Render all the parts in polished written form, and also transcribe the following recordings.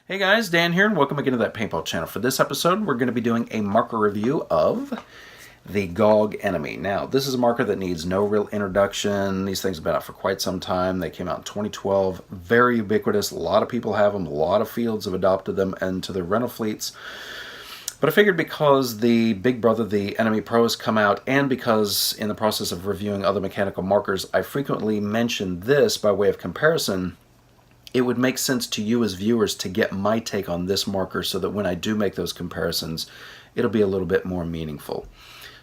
Hey guys, Dan here, and welcome again to that Paintball channel. For this episode, we're going to be doing a marker review of the GOG eNMEy. Now, this is a marker that needs no real introduction. These things have been out for quite some time. They came out in 2012. Very ubiquitous. A lot of people have them. A lot of fields have adopted them into their rental fleets. But I figured because the big brother, the eNMEy Pro, has come out, and because in the process of reviewing other mechanical markers, I frequently mention this by way of comparison, it would make sense to you as viewers to get my take on this marker so that when I do make those comparisons, it'll be a little bit more meaningful.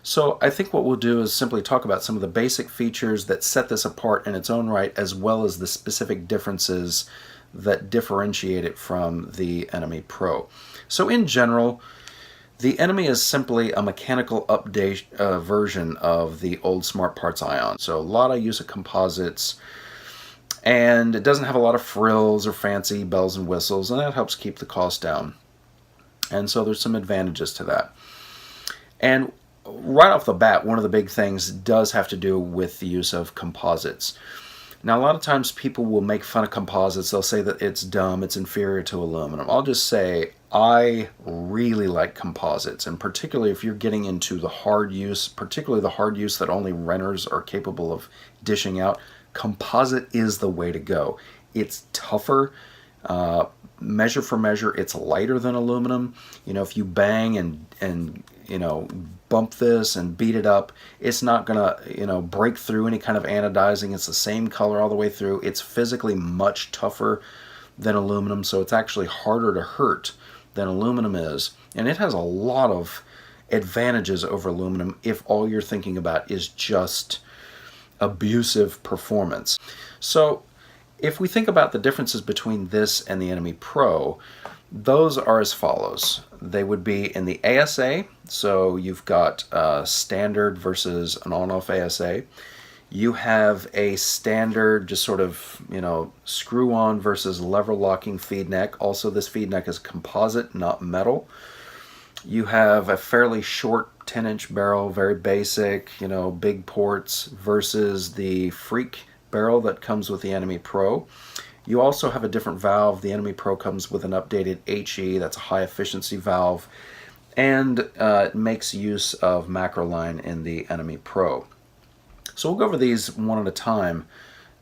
So I think what we'll do is simply talk about some of the basic features that set this apart in its own right, as well as the specific differences that differentiate it from the eNMEy Pro. So in general, the eNMEy is simply a mechanical update version of the old Smart Parts Ion. So a lot of use of composites, and it doesn't have a lot of frills or fancy bells and whistles, and that helps keep the cost down. And so there's some advantages to that. And right off the bat, one of the big things does have to do with the use of composites. Now, a lot of times people will make fun of composites. They'll say that it's dumb, it's inferior to aluminum. I'll just say I really like composites, and particularly if you're getting into the hard use, particularly the hard use that only renters are capable of dishing out, composite is the way to go. It's tougher, measure for measure. It's lighter than aluminum. You know, if you bang and you know, bump this and beat it up, it's not gonna, you know, break through any kind of anodizing. It's the same color all the way through. It's physically much tougher than aluminum, so it's actually harder to hurt than aluminum is, and it has a lot of advantages over aluminum if all you're thinking about is just abusive performance. So if we think about the differences between this and the eNMEy Pro, those are as follows. They would be in the ASA, so you've got standard versus an on-off ASA. You have a standard, just sort of, you know, screw-on versus lever-locking feed neck. Also, this feed neck is composite, not metal. You have a fairly short 10-inch barrel, very basic, you know, big ports, versus the Freak barrel that comes with the eNMEy Pro. You also have a different valve. The eNMEy Pro comes with an updated HE, that's a high efficiency valve, and it makes use of macroline in the eNMEy Pro. So we'll go over these one at a time,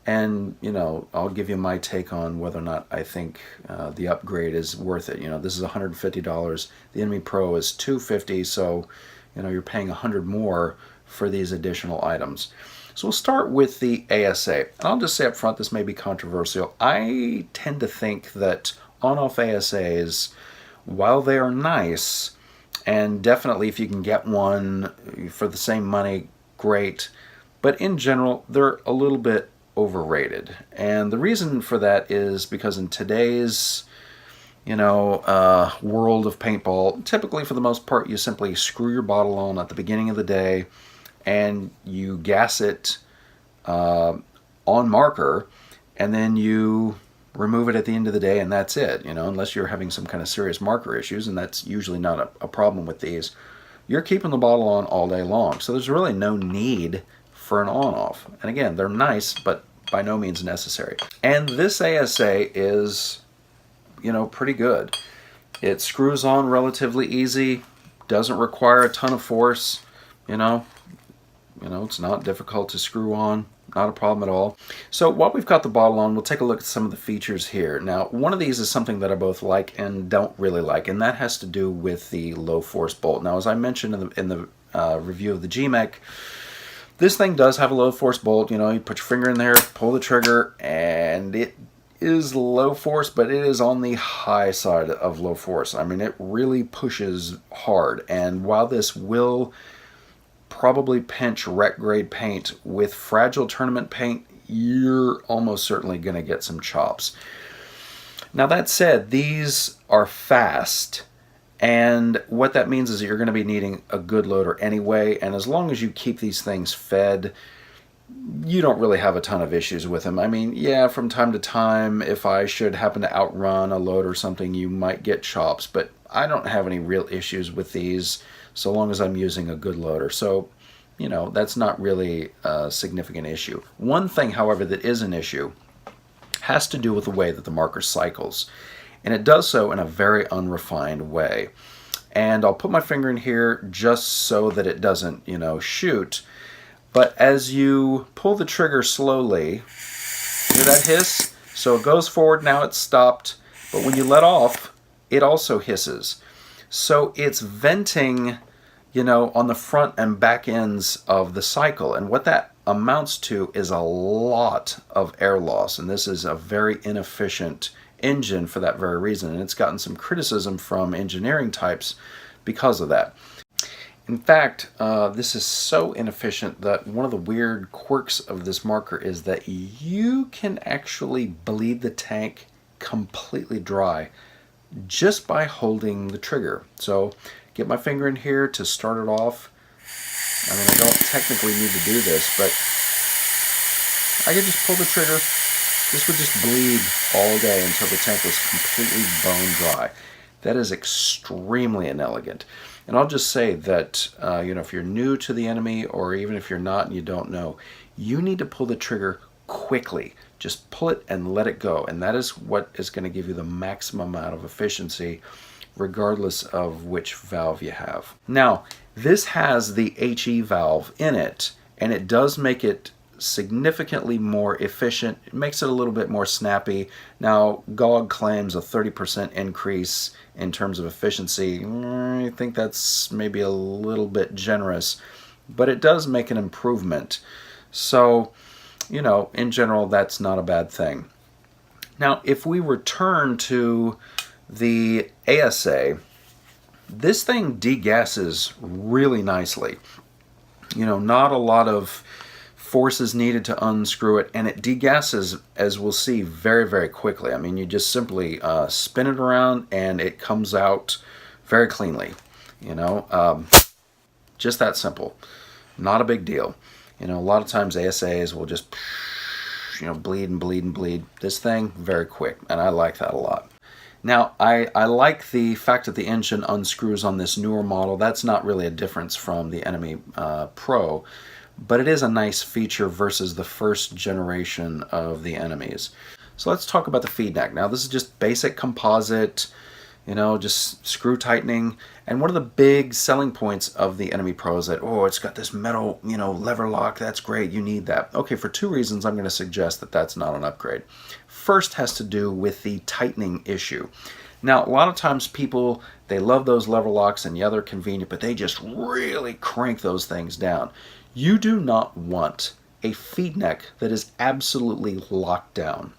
and, you know, I'll give you my take on whether or not I think the upgrade is worth it. You know, this is $150. The eNMEy Pro is $250, so, you know, you're paying $100 more for these additional items. So we'll start with the ASA. And I'll just say up front, this may be controversial. I tend to think that on-off ASAs, while they are nice, and definitely if you can get one for the same money, great, but in general, they're a little bit overrated. And the reason for that is because in today's, you know, world of paintball, typically for the most part, you simply screw your bottle on at the beginning of the day and you gas it on marker, and then you remove it at the end of the day, and that's it. You know, unless you're having some kind of serious marker issues, and that's usually not a problem with these, you're keeping the bottle on all day long. So there's really no need for an on-off. And again, they're nice, but by no means necessary. And this ASA is, you know, pretty good. It screws on relatively easy, doesn't require a ton of force, you know, it's not difficult to screw on, not a problem at all. So while we've got the bottle on, we'll take a look at some of the features here. Now, one of these is something that I both like and don't really like, and that has to do with the low force bolt. Now, as I mentioned in the review of the GMEC, this thing does have a low force bolt. You know, you put your finger in there, pull the trigger, and it is low force, but it is on the high side of low force. I mean, it really pushes hard, and while this will probably pinch rec grade paint, with fragile tournament paint, you're almost certainly going to get some chops. Now, that said, these are fast, and what that means is that you're going to be needing a good loader anyway, and as long as you keep these things fed, you don't really have a ton of issues with them. I mean, yeah, from time to time, if I should happen to outrun a load or something, you might get chops, but I don't have any real issues with these so long as I'm using a good loader. So, you know, that's not really a significant issue. One thing, however, that is an issue has to do with the way that the marker cycles. and it does so in a very unrefined way. And I'll put my finger in here just so that it doesn't, shoot. But as you pull the trigger slowly, hear that hiss? So it goes forward, now it's stopped. But when you let off, it also hisses. So it's venting, on the front and back ends of the cycle. And what that amounts to is a lot of air loss. And this is a very inefficient engine for that very reason. And it's gotten some criticism from engineering types because of that. In fact, this is so inefficient that one of the weird quirks of this marker is that you can actually bleed the tank completely dry just by holding the trigger. So get my finger in here to start it off. I mean, I don't technically need to do this, but I could just pull the trigger. This would just bleed all day until the tank was completely bone dry. That is extremely inelegant. And I'll just say that, if you're new to the eNMEy, or even if you're not and you don't know, you need to pull the trigger quickly. Just pull it and let it go. And that is what is going to give you the maximum amount of efficiency, regardless of which valve you have. Now, this has the HE valve in it, and it does make it significantly more efficient. It makes it a little bit more snappy. Now, GOG claims a 30% increase in terms of efficiency. I think that's maybe a little bit generous, but it does make an improvement. So, in general, that's not a bad thing. Now, if we return to the ASA, this thing degasses really nicely. Not a lot of force is needed to unscrew it, and it degasses, as we'll see, very, very quickly. I mean, you just simply spin it around and it comes out very cleanly. Just that simple. Not a big deal. A lot of times ASAs will just, bleed and bleed and bleed. This thing, very quick, and I like that a lot. Now, I like the fact that the engine unscrews on this newer model. That's not really a difference from the eNMEy Pro, but it is a nice feature versus the first generation of the eNMEys. So let's talk about the feed neck. Now, this is just basic composite, just screw tightening. And one of the big selling points of the eNMEy Pro is that, it's got this metal, lever lock. That's great. You need that. Okay, for two reasons, I'm going to suggest that that's not an upgrade. First has to do with the tightening issue. Now, a lot of times people, they love those lever locks and yeah, they're convenient, but they just really crank those things down. You do not want a feed neck that is absolutely locked down.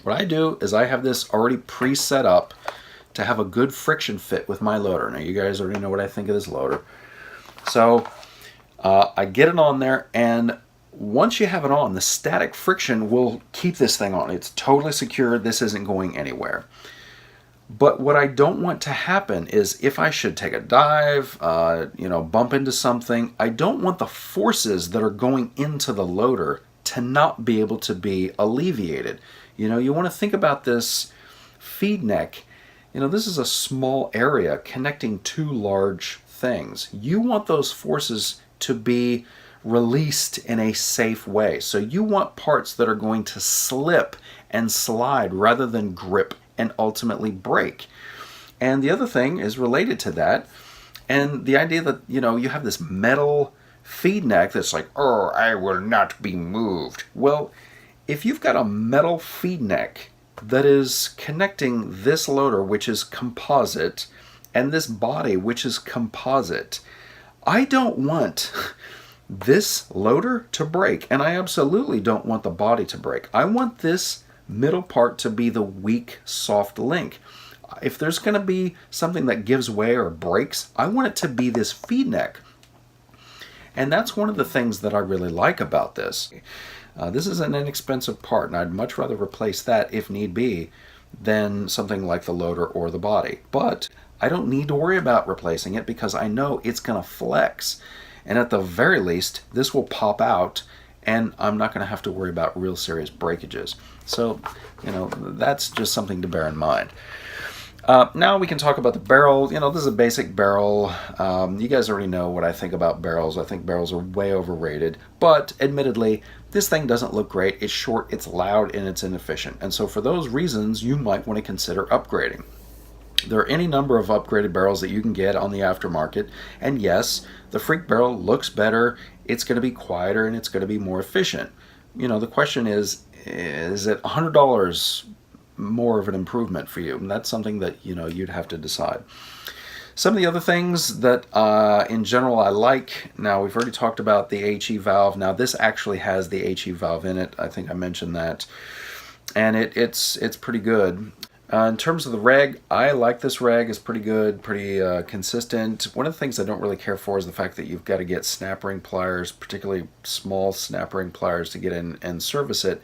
What I do is I have this already pre-set up to have a good friction fit with my loader. Now, you guys already know what I think of this loader. So I get it on there, and once you have it on, the static friction will keep this thing on. It's totally secure. This isn't going anywhere. But what I don't want to happen is if I should take a dive, bump into something, I don't want the forces that are going into the loader to not be able to be alleviated. You want to think about this feed neck. This is a small area connecting two large things. You want those forces to be released in a safe way. So you want parts that are going to slip and slide rather than grip and ultimately break. And the other thing is related to that, and the idea that, you have this metal feed neck that's like, I will not be moved. Well, if you've got a metal feed neck that is connecting this loader, which is composite, and this body, which is composite, I don't want this loader to break, and I absolutely don't want the body to break. I want this middle part to be the weak, soft link. If there's going to be something that gives way or breaks, I want it to be this feed neck. And that's one of the things that I really like about this. This is an inexpensive part, and I'd much rather replace that, if need be, than something like the loader or the body. But I don't need to worry about replacing it because I know it's going to flex. And at the very least, this will pop out, and I'm not going to have to worry about real serious breakages. So, that's just something to bear in mind. Now we can talk about the barrel. This is a basic barrel. You guys already know what I think about barrels. I think barrels are way overrated. But admittedly, this thing doesn't look great. It's short, it's loud, and it's inefficient. And so for those reasons, you might want to consider upgrading. There are any number of upgraded barrels that you can get on the aftermarket, and yes, the Freak barrel looks better, it's going to be quieter, and it's going to be more efficient. The question is it $100 more of an improvement for you? And that's something that, you'd have to decide. Some of the other things that in general I like, now we've already talked about the HE valve. Now this actually has the HE valve in it. I think I mentioned that. And it's pretty good. In terms of the reg, I like this reg. It's pretty good, pretty consistent. One of the things I don't really care for is the fact that you've got to get snap ring pliers, particularly small snap ring pliers, to get in and service it.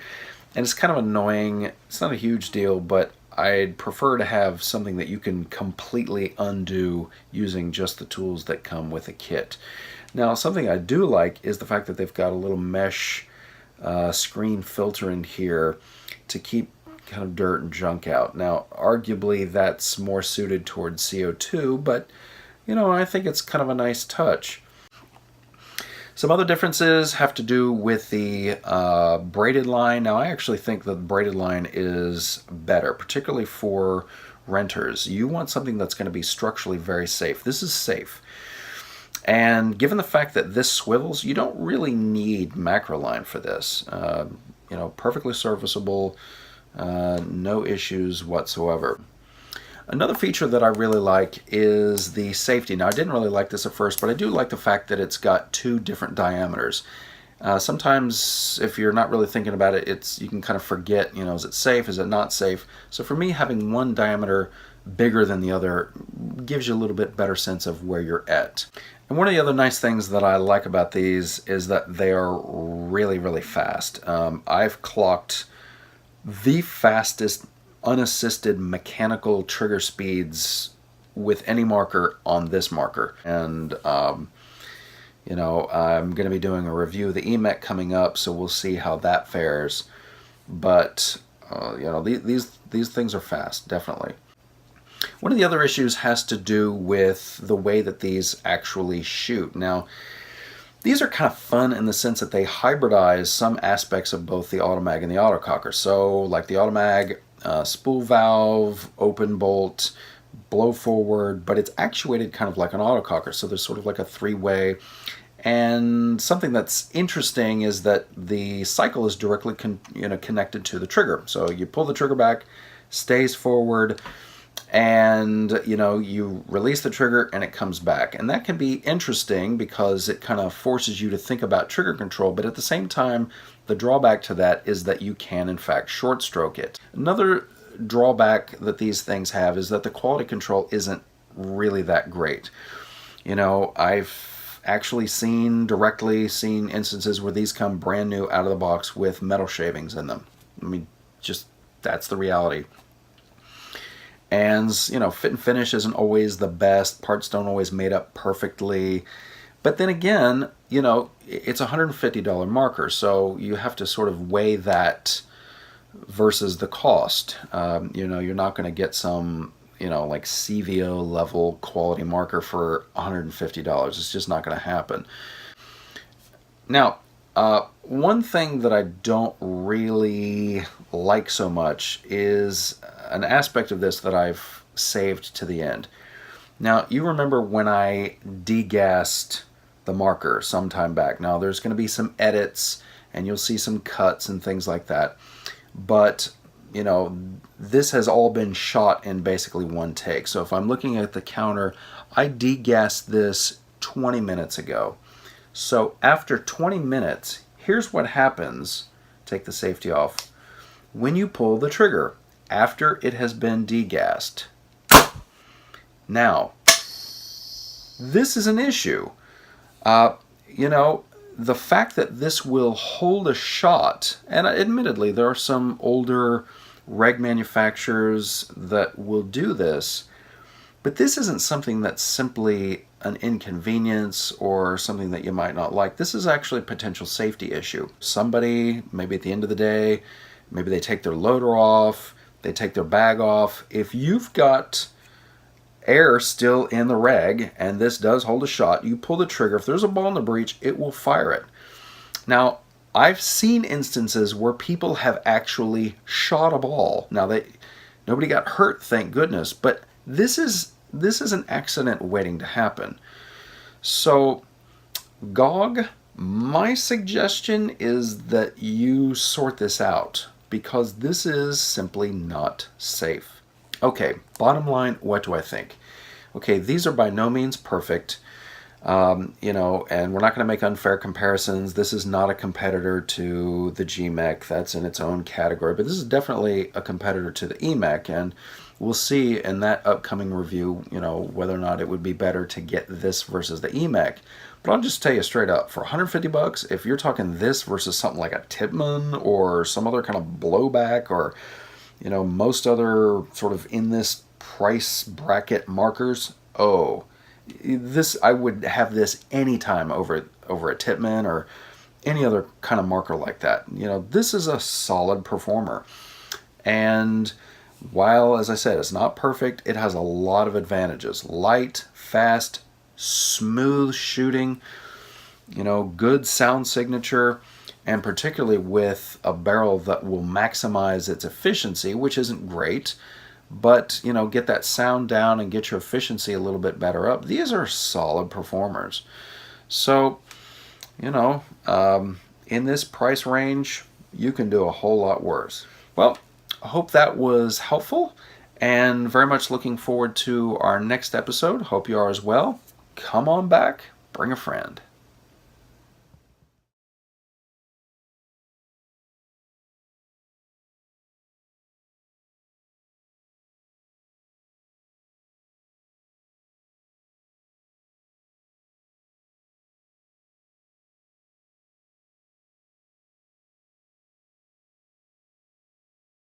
And it's kind of annoying. It's not a huge deal, but I'd prefer to have something that you can completely undo using just the tools that come with a kit. Now, something I do like is the fact that they've got a little mesh screen filter in here to keep kind of dirt and junk out. Now, arguably that's more suited towards CO2, but I think it's kind of a nice touch. Some other differences have to do with the braided line. Now, I actually think the braided line is better, particularly for renters. You want something that's going to be structurally very safe. This is safe. And given the fact that this swivels, you don't really need macro line for this. Perfectly serviceable. No issues whatsoever. Another feature that I really like is the safety. Now, I didn't really like this at first, but I do like the fact that it's got two different diameters. Sometimes, if you're not really thinking about it, you can kind of forget, is it safe, is it not safe? So for me, having one diameter bigger than the other gives you a little bit better sense of where you're at. And one of the other nice things that I like about these is that they are really, really fast. I've clocked the fastest unassisted mechanical trigger speeds with any marker on this marker. And I'm going to be doing a review of the eNMEy coming up, so we'll see how that fares. But these things are fast, definitely. One of the other issues has to do with the way that these actually shoot. Now, these are kind of fun in the sense that they hybridize some aspects of both the Automag and the autococker. So, like the Automag, spool valve, open bolt, blow forward, but it's actuated kind of like an autococker. So there's sort of like a three-way. And something that's interesting is that the cycle is directly connected to the trigger. So you pull the trigger back, stays forward, and you release the trigger and it comes back. And that can be interesting because it kind of forces you to think about trigger control, but at the same time, the drawback to that is that you can in fact short stroke it. Another drawback that these things have is that the quality control isn't really that great. I've actually seen instances where these come brand new out of the box with metal shavings in them. I mean, just that's the reality. And, fit and finish isn't always the best. Parts don't always mate up perfectly. But then again, it's a $150 marker, so you have to sort of weigh that versus the cost. You're not going to get some, like CVO level quality marker for $150. It's just not going to happen. Now, one thing that I don't really like so much is an aspect of this that I've saved to the end. Now, you remember when I degassed the marker some time back. Now, there's going to be some edits, and you'll see some cuts and things like that. But, this has all been shot in basically one take. So if I'm looking at the counter, I degassed this 20 minutes ago. So after 20 minutes, here's what happens. Take the safety off. When you pull the trigger, after it has been degassed. Now, this is an issue. The fact that this will hold a shot, and admittedly there are some older reg manufacturers that will do this, but this isn't something that's simply an inconvenience or something that you might not like. This is actually a potential safety issue. Somebody, maybe at the end of the day, maybe they take their loader off, they take their bag off. If you've got air still in the reg, and this does hold a shot, you pull the trigger. If there's a ball in the breech, it will fire it. Now, I've seen instances where people have actually shot a ball. Now nobody got hurt, thank goodness, but this is an accident waiting to happen. So GOG, my suggestion is that you sort this out, because this is simply not safe. Okay, bottom line, what do I think? Okay, these are by no means perfect, and we're not going to make unfair comparisons. This is not a competitor to the GMEy. That's in its own category, but this is definitely a competitor to the eNMEy, and we'll see in that upcoming review, whether or not it would be better to get this versus the eNMEy. But I'll just tell you straight up, for 150 bucks, if you're talking this versus something like a Tippmann or some other kind of blowback, or most other sort of in this price bracket markers, this, I would have this anytime over a Tippmann or any other kind of marker like that. This is a solid performer. And while, as I said, it's not perfect, it has a lot of advantages. Light, fast, smooth shooting, good sound signature, and particularly with a barrel that will maximize its efficiency, which isn't great, but get that sound down and get your efficiency a little bit better up. These are solid performers. So in this price range, you can do a whole lot worse. Well, I hope that was helpful, and very much looking forward to our next episode. Hope you are as well. Come on back, bring a friend.